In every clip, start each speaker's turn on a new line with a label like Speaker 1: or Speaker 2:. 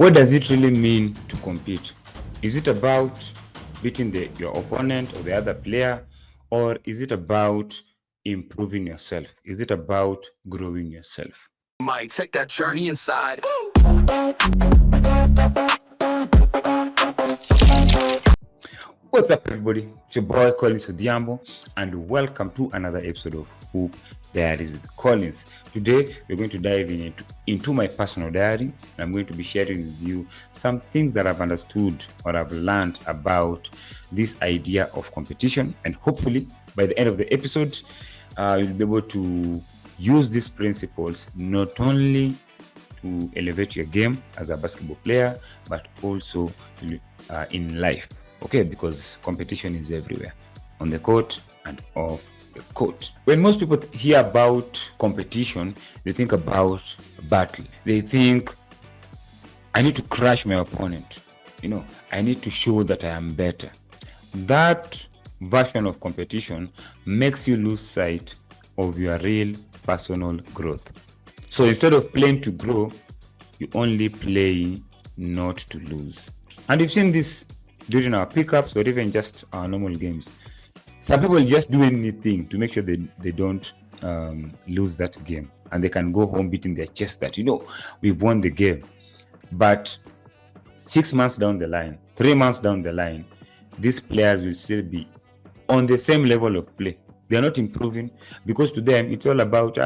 Speaker 1: What does it really mean to compete? Is it about beating your opponent or the other player, or is it about improving yourself? Is it about growing yourself?
Speaker 2: Might take that journey inside.
Speaker 1: What's up, everybody? It's your boy Collins Odiambo, and welcome to another episode of Hoop Diaries with Collins. Today, we're going to dive into my personal diary, and I'm going to be sharing with you some things that I've understood or I've learned about this idea of competition. And hopefully, by the end of the episode, you'll be able to use these principles not only to elevate your game as a basketball player, but also in life. Okay, because competition is everywhere, on the court and off the court. When most people hear about competition, they think about battle. They think, I need to crush my opponent. I need to show that I am better. That version of competition makes you lose sight of your real personal growth. So instead of playing to grow, you only play not to lose. And we've seen this during our pickups or even just our normal games. Some people just do anything to make sure they don't lose that game, and they can go home beating their chest that we've won the game. But 6 months down the line, 3 months down the line, these players will still be on the same level of play. They're not improving, because to them it's all about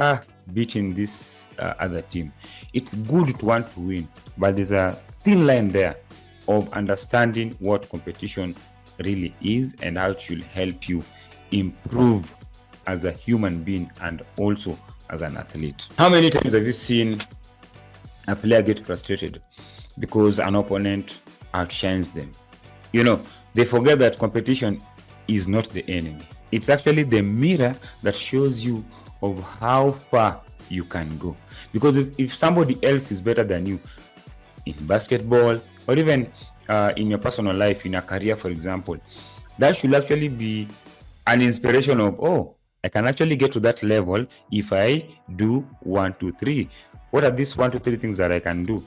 Speaker 1: beating this other team. It's good to want to win, but there's a thin line there of understanding what competition really is and how it should help you improve as a human being and also as an athlete. How many times have you seen a player get frustrated because an opponent outshines them? They forget that competition is not the enemy. It's actually the mirror that shows you of how far you can go. Because if somebody else is better than you in basketball, or even in your personal life, in a career, for example, that should actually be an inspiration of, I can actually get to that level if I do 1, 2, 3. What are these 1, 2, 3 things that I can do?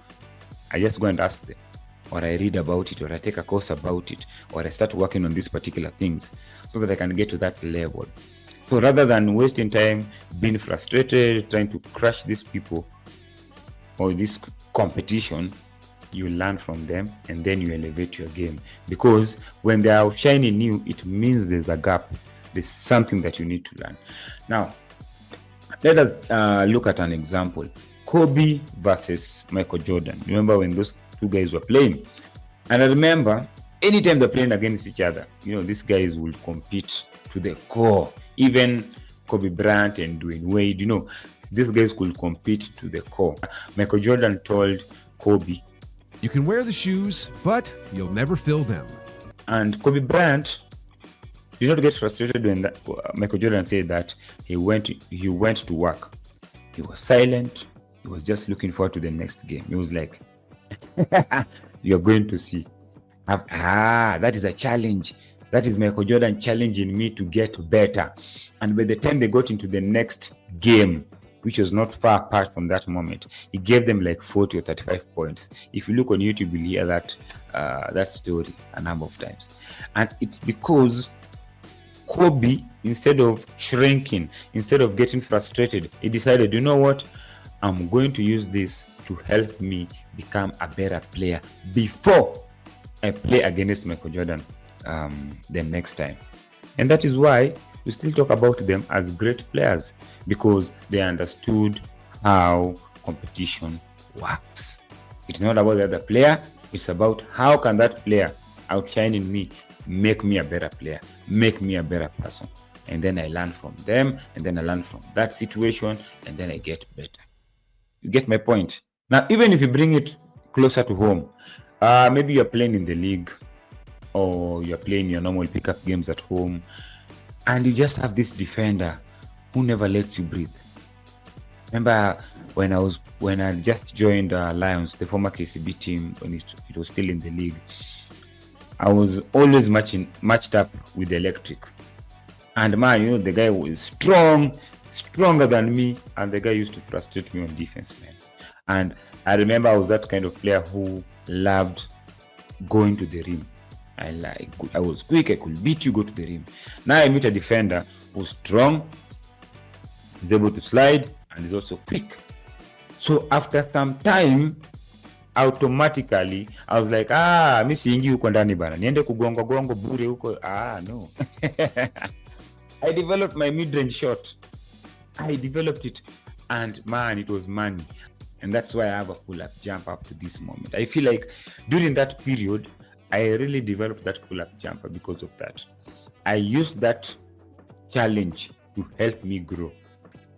Speaker 1: I just go and ask them, or I read about it, or I take a course about it, or I start working on these particular things so that I can get to that level. So rather than wasting time being frustrated, trying to crush these people or this competition, you learn from them and then you elevate your game. Because when they are outshining you, it means there's a gap. There's something that you need to learn. Now, let us look at an example. Kobe versus Michael Jordan. Remember when those two guys were playing? And I remember anytime they're playing against each other, these guys will compete to the core. Even Kobe Bryant and Dwayne Wade, these guys could compete to the core. Michael Jordan told Kobe,
Speaker 3: "You can wear the shoes, but you'll never fill them."
Speaker 1: And Kobe Bryant did not get frustrated when Michael Jordan said that he went to work. He was silent. He was just looking forward to the next game. He was like, "You're going to see. That is a challenge. That is Michael Jordan challenging me to get better." And by the time they got into the next game, which was not far apart from that moment, he gave them like 40 or 35 points. If you look on YouTube, you'll hear that story a number of times. And it's because Kobe, instead of shrinking, instead of getting frustrated, he decided, you know what? I'm going to use this to help me become a better player before I play against Michael Jordan the next time. And that is why we still talk about them as great players, because they understood how competition works. It's not about the other player. It's about how can that player outshining me make me a better player, make me a better person. And then I learn from them, and then I learn from that situation, and then I get better. You get my point? Now, even if you bring it closer to home, maybe you're playing in the league, or you're playing your normal pickup games at home, and you just have this defender who never lets you breathe. Remember when I just joined Lions, the former KCB team, when it was still in the league, I was always matched up with the Electric. And man, the guy was stronger than me, and the guy used to frustrate me on defense, man. And I remember I was that kind of player who loved going to the rim. I was quick, I could beat you, go to the rim. Now I meet a defender who's strong, is able to slide, and is also quick. So after some time, automatically I was like, mi siingi huko ndani bana, niende kugongo gongo bure huko. No. I developed my mid-range shot. I developed it, and man, it was money. And that's why I have a pull-up jump up to this moment. I feel like during that period, I really developed that pull-up jumper because of that. I used that challenge to help me grow.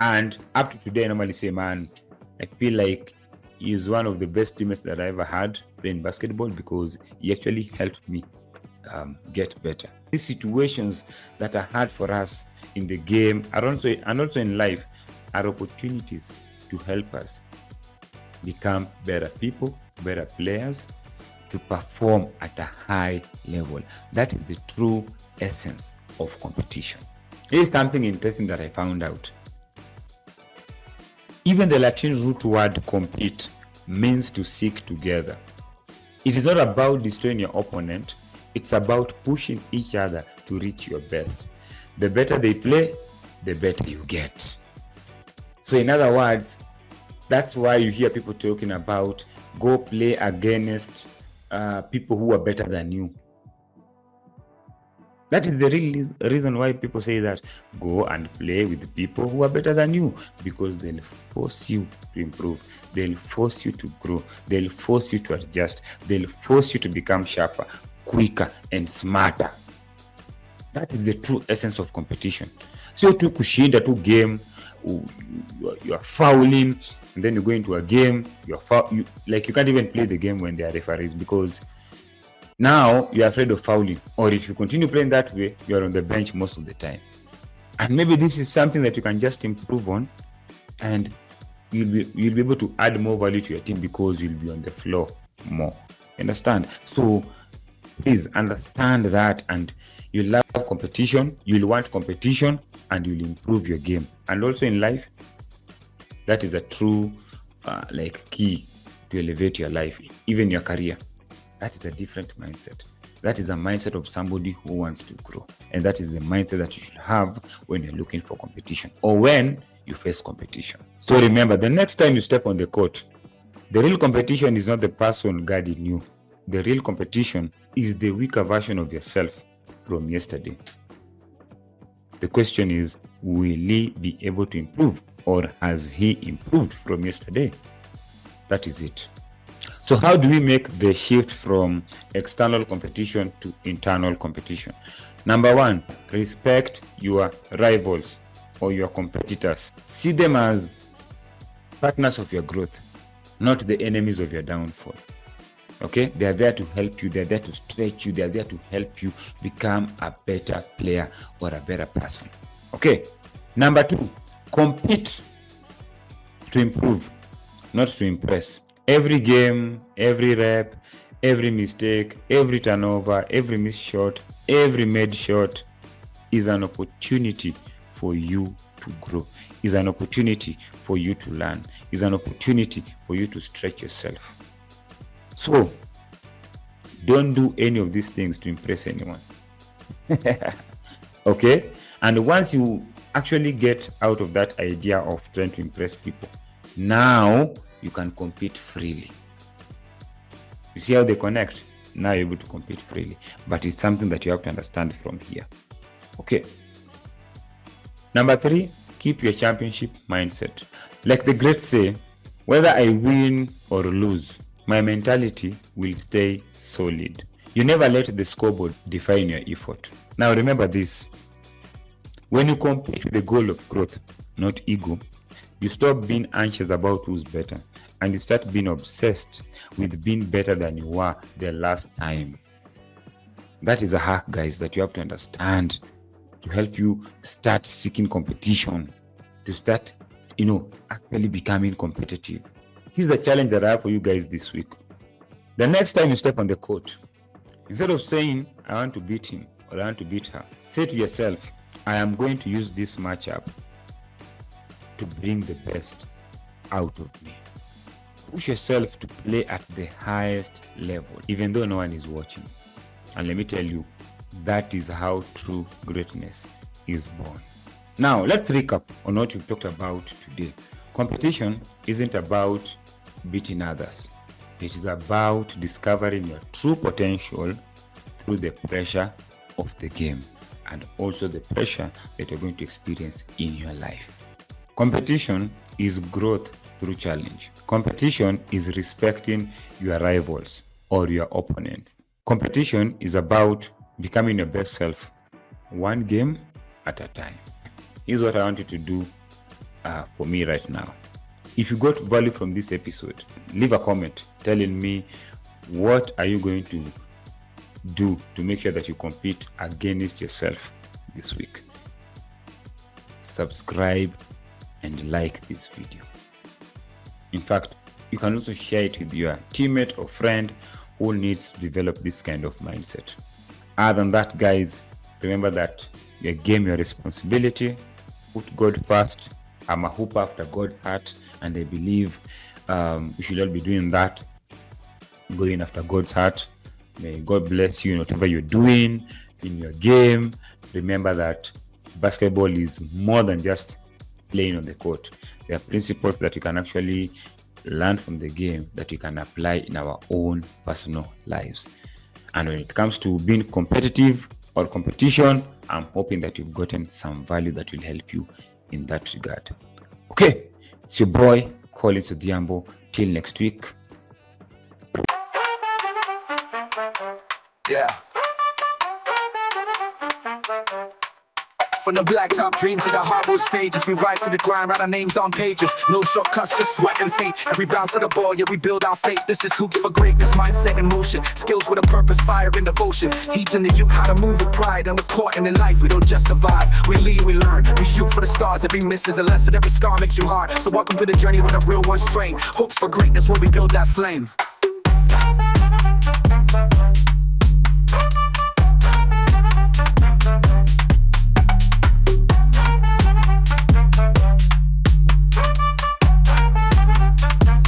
Speaker 1: And up to today, I normally say, man, I feel like he's one of the best teammates that I ever had playing basketball, because he actually helped me get better. These situations that are hard for us in the game and also in life are opportunities to help us become better people, better players, to perform at a high level. That is the true essence of competition. Here is something interesting that I found out. Even the Latin root word compete means to seek together. It is not about destroying your opponent, it's about pushing each other to reach your best. The better they play, the better you get. So in other words, that's why you hear people talking about go play against people who are better than you. That is the real reason why people say that. Go and play with people who are better than you, because they'll force you to improve. They'll force you to grow. They'll force you to adjust. They'll force you to become sharper, quicker, and smarter. That is the true essence of competition. So to kushinda tu game, you are fouling, and then you go into a game, you can't even play the game when there are referees, because now you're afraid of fouling. Or if you continue playing that way, you're on the bench most of the time. And maybe this is something that you can just improve on, and you'll be able to add more value to your team because you'll be on the floor more. Understand? So please understand that, and you love competition, you'll want competition, and you'll improve your game. And also in life, that is a true key to elevate your life, even your career. That is a different mindset. That is a mindset of somebody who wants to grow. And that is the mindset that you should have when you're looking for competition or when you face competition. So remember, the next time you step on the court, the real competition is not the person guarding you. The real competition is the weaker version of yourself from yesterday. The question is, will he be able to improve, or has he improved from yesterday? That is it. So how do we make the shift from external competition to internal competition? Number one, respect your rivals or your competitors. See them as partners of your growth, not the enemies of your downfall. Okay? They are there to help you. They are there to stretch you. They are there to help you become a better player or a better person. Okay? Number two, compete to improve, not to impress. Every game, every rep, every mistake, every turnover, every missed shot, every made shot is an opportunity for you to grow, is an opportunity for you to learn, is an opportunity for you to stretch yourself. So, don't do any of these things to impress anyone. Okay? And once you actually get out of that idea of trying to impress people, now you can compete freely. You see how they connect? Now you're able to compete freely. But it's something that you have to understand from here. Okay. Number three, keep your championship mindset. Like the greats say, whether I win or lose, my mentality will stay solid. You never let the scoreboard define your effort. Now remember this. When you compete with the goal of growth, not ego, you stop being anxious about who's better, and you start being obsessed with being better than you were the last time. That is a hack, guys, that you have to understand to help you start seeking competition, to start, actually becoming competitive. Here's the challenge that I have for you guys this week. The next time you step on the court, instead of saying, I want to beat him or I want to beat her, say to yourself, I am going to use this matchup to bring the best out of me. push yourself to play at the highest level, even though no one is watching. And let me tell you, that is how true greatness is born. Now, let's recap on what we've talked about today. Competition isn't about beating others. It is about discovering your true potential through the pressure of the game and also the pressure that you're going to experience in your life. Competition is growth through challenge. Competition is respecting your rivals or your opponents. Competition is about becoming your best self, one game at a time. Here's what I want you to do for me right now. If you got value from this episode, leave a comment telling me what are you going to do to make sure that you compete against yourself this week. Subscribe and like this video. In fact, you can also share it with your teammate or friend who needs to develop this kind of mindset. Other than that, guys, remember that your game, your responsibility. Put God first. I'm a hooper after God's heart, and I believe we should all be doing that, going after God's heart. May God bless you in whatever you're doing in your game. Remember that basketball is more than just playing on the court. There are principles that you can actually learn from the game that you can apply in our own personal lives. And when it comes to being competitive or competition, I'm hoping that you've gotten some value that will help you in that regard. Okay, it's your boy, Collins Odiambo. Till next week.
Speaker 2: Yeah. From the blacktop dream to the hardwood stages, we rise to the grind, write our names on pages. No shortcuts, just sweat and faith. Every bounce of the ball, yeah, we build our faith. This is hoops for greatness, mindset in motion. Skills with a purpose, fire and devotion. Teaching the youth how to move with pride on the court and in life. We don't just survive, we lead, we learn. We shoot for the stars, every miss is a lesson. Every scar makes you hard. So welcome to the journey where the real ones train. Hopes for greatness when we build that flame.